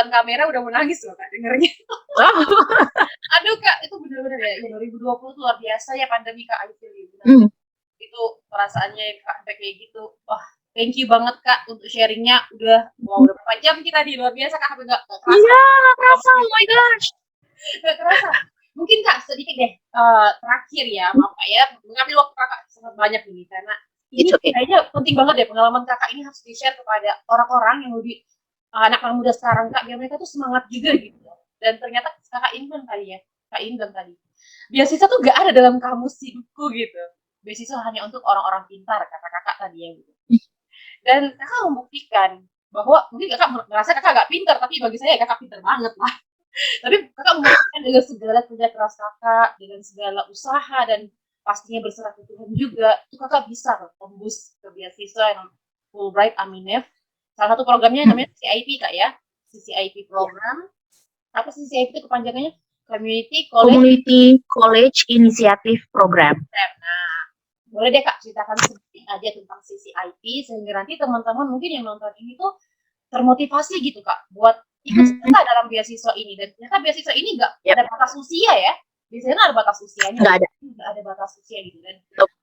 pegang kamera udah mau nangis loh Kak dengernya. Oh. Aduh Kak, itu bener-bener ya 2020 tuh luar biasa ya pandemi Kak, I feel you, Hmm. bener-bener. Itu perasaannya Kak sampai kayak gitu. Wah, thank you banget Kak untuk sharing-nya. Udah berapa jam kita di luar biasa Kak, sampai nggak kerasa. Iya, nggak kerasa. Oh my gosh. Nggak kerasa. Mungkin Kak sedikit deh terakhir ya, maaf Kak ya, mengambil waktu Kakak sangat banyak ini karena ini It's okay. kayaknya penting banget deh pengalaman Kakak ini harus di-share kepada orang-orang yang lebih anak-anak muda sekarang Kak, biar mereka tuh semangat juga gitu. Dan ternyata Kakak ini kan tadi ya, Kak ini bilang tadi, beasiswa tuh gak ada dalam kamus hidupku gitu. Beasiswa hanya untuk orang-orang pintar, kata Kakak tadi ya gitu. Dan Kakak membuktikan bahwa mungkin Kakak merasa Kakak gak pintar, tapi bagi saya Kakak pintar banget lah. Tapi Kakak membuktikan dengan segala kerja keras Kakak, dengan segala usaha dan pastinya berserah ke Tuhan juga, itu Kakak bisa tembus ke beasiswa yang Fulbright Aminef. Salah satu programnya namanya CCIP Kak ya, CCIP program. Apa sih CCIP itu kepanjangannya? Community College Initiative Program. Nah, boleh deh Kak ceritakan sedikit aja tentang CCIP sehingga nanti teman-teman mungkin yang nonton ini tuh termotivasi gitu Kak buat ikut serta dalam beasiswa ini. Dan ternyata beasiswa ini nggak ada batas usia ya. Biasanya ada batas usianya, nggak ada batas usia gitu kan.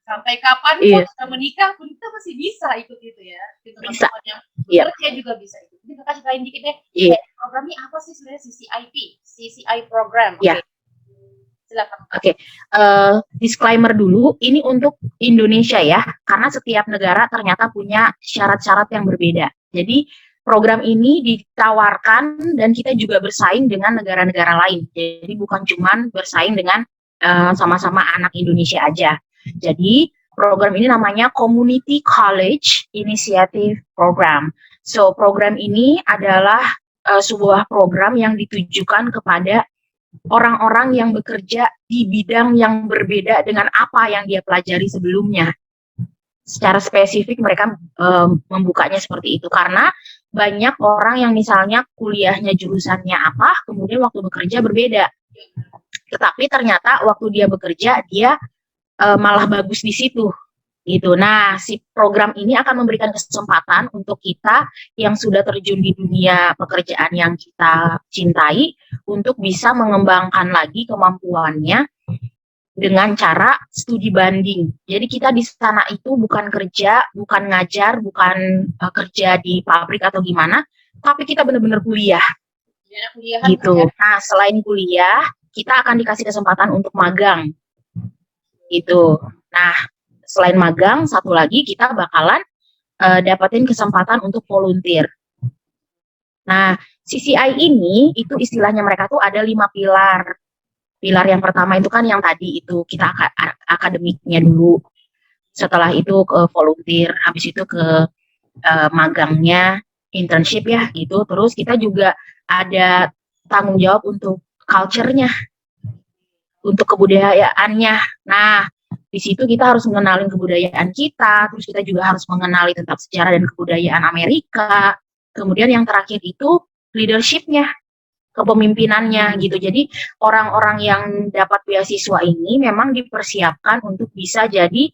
Sampai kapan pun kita menikah pun kita masih bisa ikut itu ya. Teman-teman yang bekerja juga bisa ikut. Jadi Kakak ceritain dikit deh. Programnya apa sih sebenarnya CCIP? CCI program. Okay. Silakan. Oke. Disclaimer dulu, ini untuk Indonesia ya, karena setiap negara ternyata punya syarat-syarat yang berbeda. Jadi program ini ditawarkan dan kita juga bersaing dengan negara-negara lain. Jadi bukan cuma bersaing dengan sama-sama anak Indonesia aja. Jadi program ini namanya Community College Initiative Program. So program ini adalah sebuah program yang ditujukan kepada orang-orang yang bekerja di bidang yang berbeda dengan apa yang dia pelajari sebelumnya. Secara spesifik mereka membukanya seperti itu karena banyak orang yang misalnya kuliahnya jurusannya apa, kemudian waktu bekerja berbeda. Tetapi ternyata waktu dia bekerja dia malah bagus di situ. Gitu. Nah, si program ini akan memberikan kesempatan untuk kita yang sudah terjun di dunia pekerjaan yang kita cintai untuk bisa mengembangkan lagi kemampuannya dengan cara studi banding. Jadi kita di sana itu bukan kerja, bukan ngajar, bukan kerja di pabrik atau gimana, tapi kita benar-benar kuliah. Gitu. Nah, selain kuliah, kita akan dikasih kesempatan untuk magang. Gitu. Nah, selain magang, satu lagi kita bakalan dapatin kesempatan untuk volunteer. Nah, CCI ini itu istilahnya mereka tuh ada 5 pilar. Pilar yang pertama itu kan yang tadi itu kita akademiknya dulu. Setelah itu ke volunteer, habis itu ke magangnya, internship ya gitu. Terus kita juga ada tanggung jawab untuk culture-nya, untuk kebudayaannya. Nah, di situ kita harus mengenali kebudayaan kita, terus kita juga harus mengenali tentang sejarah dan kebudayaan Amerika. Kemudian yang terakhir itu leadership-nya, kepemimpinannya gitu. Jadi orang-orang yang dapat beasiswa ini memang dipersiapkan untuk bisa jadi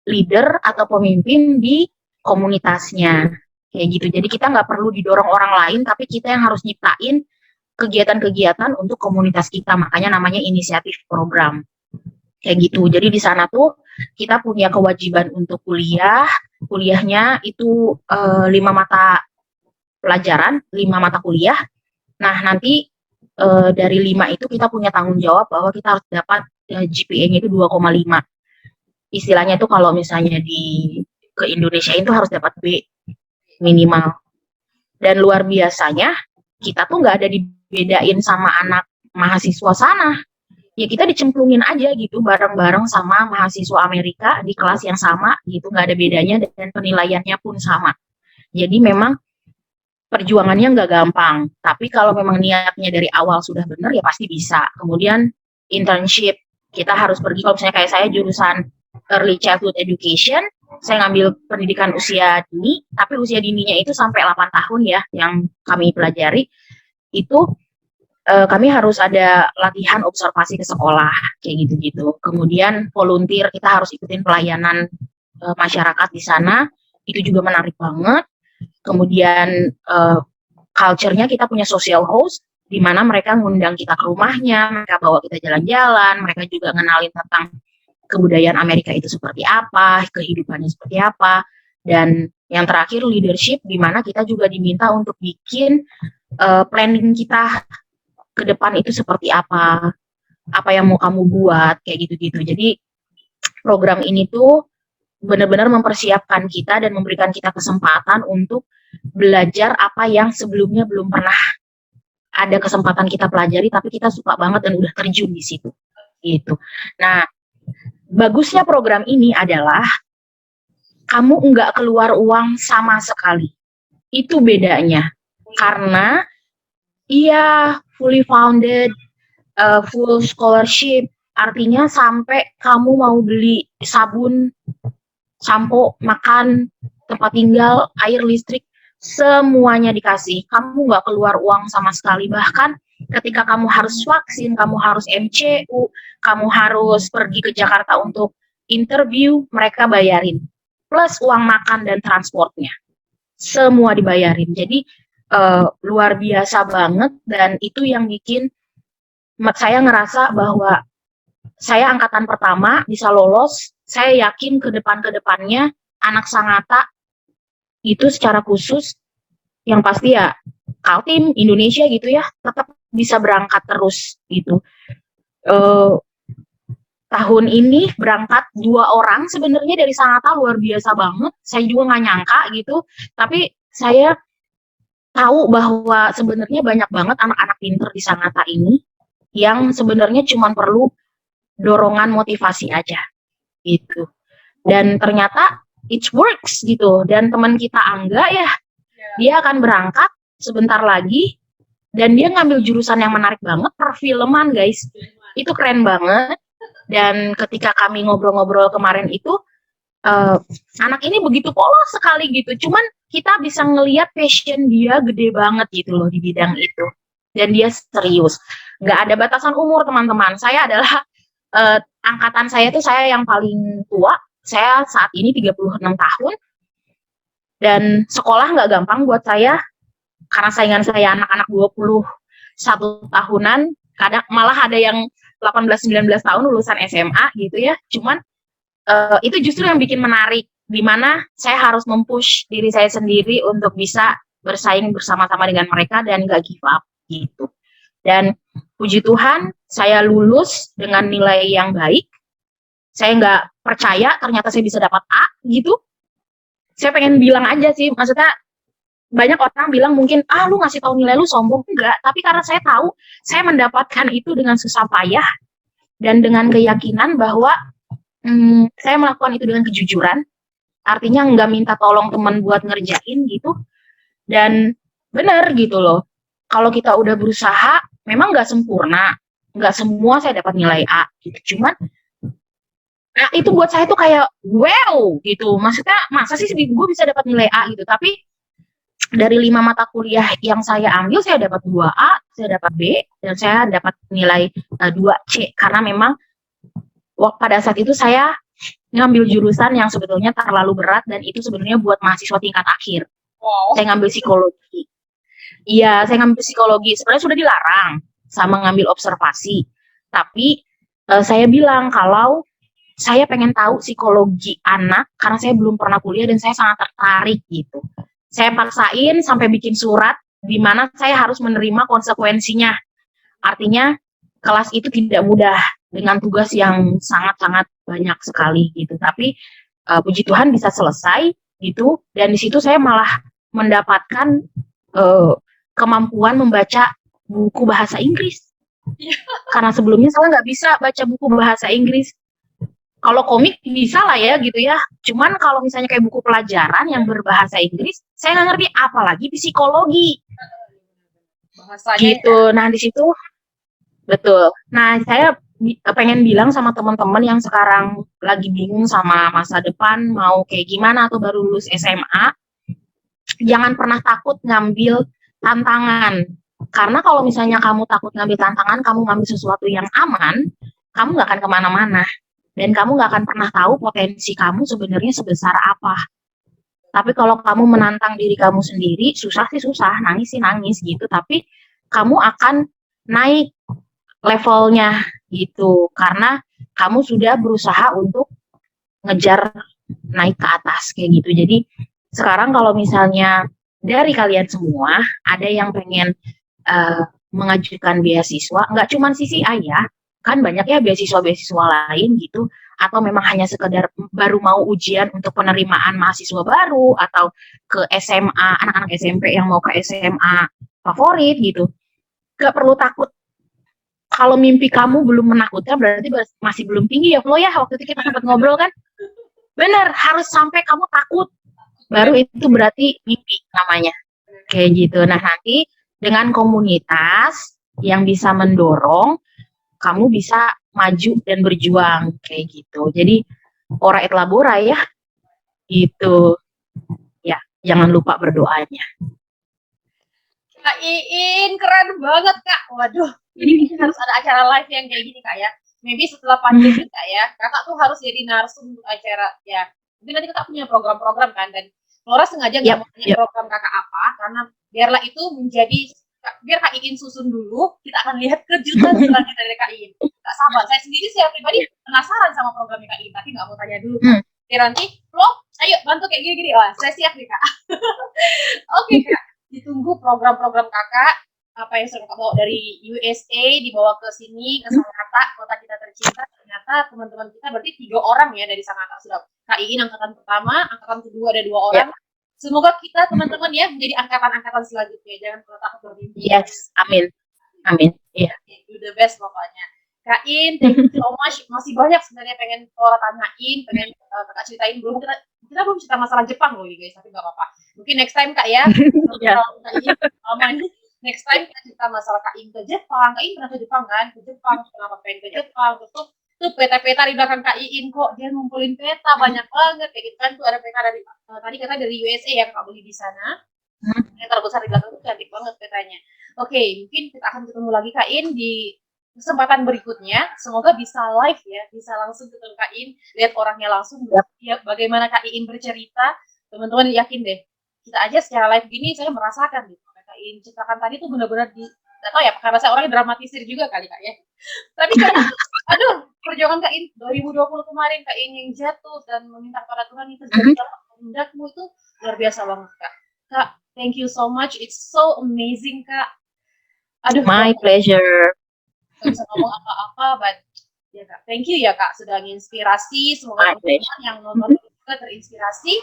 leader atau pemimpin di komunitasnya kayak gitu. Jadi kita nggak perlu didorong orang lain, tapi kita yang harus nyiptain kegiatan-kegiatan untuk komunitas kita. Makanya namanya inisiatif program kayak gitu. Jadi di sana tuh kita punya kewajiban untuk kuliahnya itu 5 mata pelajaran, 5 mata kuliah. Nah, nanti dari 5 itu kita punya tanggung jawab bahwa kita harus dapat GPA-nya itu 2,5. Istilahnya itu kalau misalnya ke Indonesia itu harus dapat B minimal. Dan luar biasanya, kita tuh nggak ada dibedain sama anak mahasiswa sana. Ya kita dicemplungin aja gitu bareng-bareng sama mahasiswa Amerika di kelas yang sama gitu, nggak ada bedanya dan penilaiannya pun sama. Jadi memang perjuangannya nggak gampang, tapi kalau memang niatnya dari awal sudah benar ya pasti bisa. Kemudian internship, kita harus pergi, kalau misalnya kayak saya jurusan Early Childhood Education, saya ngambil pendidikan usia dini, tapi usia dininya itu sampai 8 tahun ya yang kami pelajari, itu kami harus ada latihan observasi ke sekolah, kayak gitu-gitu. Kemudian volunteer, kita harus ikutin pelayanan masyarakat di sana, itu juga menarik banget. Kemudian culture-nya kita punya social host, di mana mereka ngundang kita ke rumahnya, mereka bawa kita jalan-jalan, mereka juga ngenalin tentang kebudayaan Amerika itu seperti apa, kehidupannya seperti apa, dan yang terakhir leadership, di mana kita juga diminta untuk bikin planning kita ke depan itu seperti apa yang mau kamu buat, kayak gitu-gitu. Jadi program ini tuh benar-benar mempersiapkan kita dan memberikan kita kesempatan untuk belajar apa yang sebelumnya belum pernah ada kesempatan kita pelajari, tapi kita suka banget dan udah terjun di situ. Gitu. Nah, bagusnya program ini adalah kamu nggak keluar uang sama sekali. Itu bedanya. Karena ia fully founded, full scholarship, artinya sampai kamu mau beli sabun, sampo, makan, tempat tinggal, air, listrik, semuanya dikasih. Kamu nggak keluar uang sama sekali. Bahkan ketika kamu harus vaksin, kamu harus MCU, kamu harus pergi ke Jakarta untuk interview, mereka bayarin. Plus uang makan dan transportnya. Semua dibayarin. Jadi luar biasa banget, dan itu yang bikin saya ngerasa bahwa saya angkatan pertama bisa lolos. Saya yakin ke depannya anak Sangatta itu secara khusus yang pasti ya Kaltim Indonesia gitu ya tetap bisa berangkat terus gitu. Tahun ini berangkat 2 orang sebenarnya dari Sangatta, luar biasa banget. Saya juga nggak nyangka gitu, tapi saya tahu bahwa sebenarnya banyak banget anak-anak pinter di Sangatta ini yang sebenarnya cuma perlu dorongan motivasi aja gitu. Dan ternyata it works gitu. Dan teman kita Angga ya, dia akan berangkat sebentar lagi dan dia ngambil jurusan yang menarik banget, perfilman guys. Itu keren banget. Dan ketika kami ngobrol-ngobrol kemarin itu, anak ini begitu polos sekali gitu. Cuman kita bisa ngelihat passion dia gede banget gitu loh di bidang itu. Dan dia serius. Nggak ada batasan umur teman-teman. Saya adalah angkatan saya tuh saya yang paling tua. Saya saat ini 36 tahun. Dan sekolah nggak gampang buat saya. Karena saingan saya anak-anak 21 tahunan. Kadang malah ada yang 18-19 tahun lulusan SMA gitu ya. Cuman itu justru yang bikin menarik. Dimana saya harus mempush diri saya sendiri untuk bisa bersaing bersama-sama dengan mereka dan gak give up gitu. Dan puji Tuhan, saya lulus dengan nilai yang baik. Saya nggak percaya ternyata saya bisa dapat A gitu. Saya pengen bilang aja sih, maksudnya banyak orang bilang mungkin, lu ngasih tahu nilai lu sombong. Enggak, tapi karena saya tahu, saya mendapatkan itu dengan susah payah dan dengan keyakinan bahwa saya melakukan itu dengan kejujuran. Artinya nggak minta tolong teman buat ngerjain gitu. Dan benar gitu loh. Kalau kita udah berusaha, memang nggak sempurna, nggak semua saya dapat nilai A gitu. Cuman, nah itu buat saya tuh kayak wow gitu. Maksudnya masa sih gue bisa dapat nilai A gitu. Tapi dari 5 mata kuliah yang saya ambil, saya dapat 2A, saya dapat B, dan saya dapat nilai 2C. Karena memang pada saat itu saya ngambil jurusan yang sebetulnya terlalu berat dan itu sebenarnya buat mahasiswa tingkat akhir. Wow. Saya ngambil psikologi. Iya, saya ngambil psikologi. Sebenarnya sudah dilarang sama ngambil observasi. Tapi saya bilang kalau saya pengen tahu psikologi anak karena saya belum pernah kuliah dan saya sangat tertarik gitu. Saya paksain sampai bikin surat di mana saya harus menerima konsekuensinya. Artinya kelas itu tidak mudah dengan tugas yang sangat-sangat banyak sekali gitu. Tapi puji Tuhan bisa selesai gitu. Dan di situ saya malah mendapatkan kemampuan membaca buku bahasa Inggris. Karena sebelumnya saya nggak bisa baca buku bahasa Inggris. Kalau komik bisa lah ya gitu ya. Cuman kalau misalnya kayak buku pelajaran yang berbahasa Inggris, saya nggak ngerti, apalagi psikologi. Bahasanya gitu. Nah di situ betul. Nah saya pengen bilang sama teman-teman yang sekarang lagi bingung sama masa depan mau kayak gimana atau baru lulus SMA, jangan pernah takut ngambil tantangan. Karena kalau misalnya kamu takut ngambil tantangan, kamu ngambil sesuatu yang aman, kamu nggak akan kemana-mana. Dan kamu nggak akan pernah tahu potensi kamu sebenarnya sebesar apa. Tapi kalau kamu menantang diri kamu sendiri, susah sih susah, nangis sih nangis gitu, tapi kamu akan naik levelnya gitu, karena kamu sudah berusaha untuk ngejar naik ke atas kayak gitu. Jadi sekarang kalau misalnya dari kalian semua ada yang pengen mengajukan beasiswa, nggak cuma CCI ya, kan banyak ya beasiswa-beasiswa lain gitu, atau memang hanya sekedar baru mau ujian untuk penerimaan mahasiswa baru, atau ke SMA, anak-anak SMP yang mau ke SMA favorit gitu, nggak perlu takut. Kalau mimpi kamu belum menakutkan berarti masih belum tinggi ya Flo ya, waktu itu kita sempat ngobrol kan, bener harus sampai kamu takut, baru itu berarti mimpi namanya kayak gitu. Nah nanti dengan komunitas yang bisa mendorong, kamu bisa maju dan berjuang kayak gitu. Jadi ora et labora ya, gitu. Ya, jangan lupa berdoanya. Kak Iin, keren banget Kak. Waduh, jadi mungkin harus ada acara live yang kayak gini Kak ya. Maybe setelah pandemi Kak ya, Kakak tuh harus jadi narsum untuk acara ya. Mungkin nanti Kakak punya program-program kan, dan Flora sengaja nggak mau tanya program Kakak apa, karena biarlah itu menjadi, biar Kak Iin susun dulu, kita akan lihat kejutan selanjutnya dari Kak Iin. Gak sabar, saya sendiri sih pribadi penasaran sama programnya Kak Iin, tapi nggak mau tanya dulu. Biar nanti, Flo, ayo bantu kayak gini-gini. Wah, saya siap nih Kak. Oke Kak, ditunggu program-program Kakak, apa yang sudah Kakak bawa dari USA, dibawa ke sini, ke Sangatta, kota kita tercinta. Ternyata teman-teman kita berarti 3 orang ya dari Sangatta sudah. Kak Iin angkatan pertama, angkatan kedua ada 2 orang. Semoga kita teman-teman ya menjadi angkatan-angkatan selanjutnya. Jangan pernah takut bermimpi. Yes, amin. Amin. Iya. Yeah. Do the best pokoknya. Kak Iin, thank you so much. Masih banyak sebenarnya pengen Flora tanyain, pengen Kakak ceritain. Belum kita belum cerita masalah Jepang loh guys, tapi nggak apa-apa. Mungkin next time Kak ya. Next time kita cerita masalah Kak Iin ke Jepang. Kak Iin pernah ke Jepang kan? Ke Jepang, kenapa pengen ke Jepang? Terus tuh peta-peta di belakang Kak Iin kok, dia ngumpulin peta banyak banget kayak gitu kan. Tuh ada peta dari tadi katanya dari USA yang Kak beli di sana. Yang terbesar di belakang tuh cantik banget petanya. Oke, mungkin kita akan ketemu lagi Kak Iin di kesempatan berikutnya. Semoga bisa live ya, bisa langsung ketemu Kak Iin, lihat orangnya langsung, ya, bagaimana Kak Iin bercerita. Teman-teman yakin deh, kita aja secara live gini saya merasakan gitu. Kak Iin ceritakan tadi tuh benar-benar nggak tahu ya, karena saya orangnya dramatisir juga kali Kak ya. Tapi kayaknya, aduh, perjuangan Kak Iin 2020 kemarin, Kak Iin yang jatuh dan meminta kepada Tuhan itu hendakmu itu luar biasa banget Kak. Kak, thank you so much, it's so amazing Kak. Aduh, my pleasure. Gak bisa ngomong apa-apa, but ya Kak, thank you ya Kak sudah menginspirasi. Semoga teman-teman yang nonton juga terinspirasi.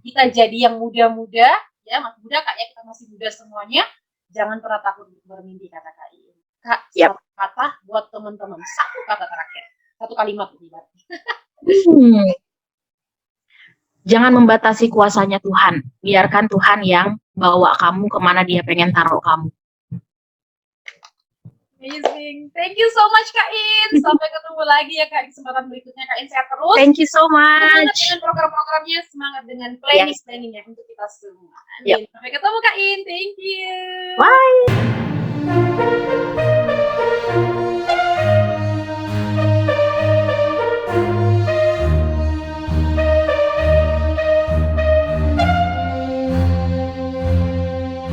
Kita jadi yang muda-muda, ya masih muda Kak ya, kita masih muda semuanya. Jangan pernah takut bermimpi kata Kak Iin. Kak, satu kata buat teman-teman, satu kata terakhir, satu kalimat ini. Jangan membatasi kuasanya Tuhan, biarkan Tuhan yang bawa kamu kemana Dia pengen taruh kamu. Amazing. Thank you so much Kak Iin. Sampai ketemu lagi ya Kak di kesempatan berikutnya. Kak Iin sehat terus. Thank you so much. Semangat dengan program-programnya, semangat dengan planning-planningnya untuk kita semua. Amin. Sampai ketemu Kak Iin. Thank you. Bye.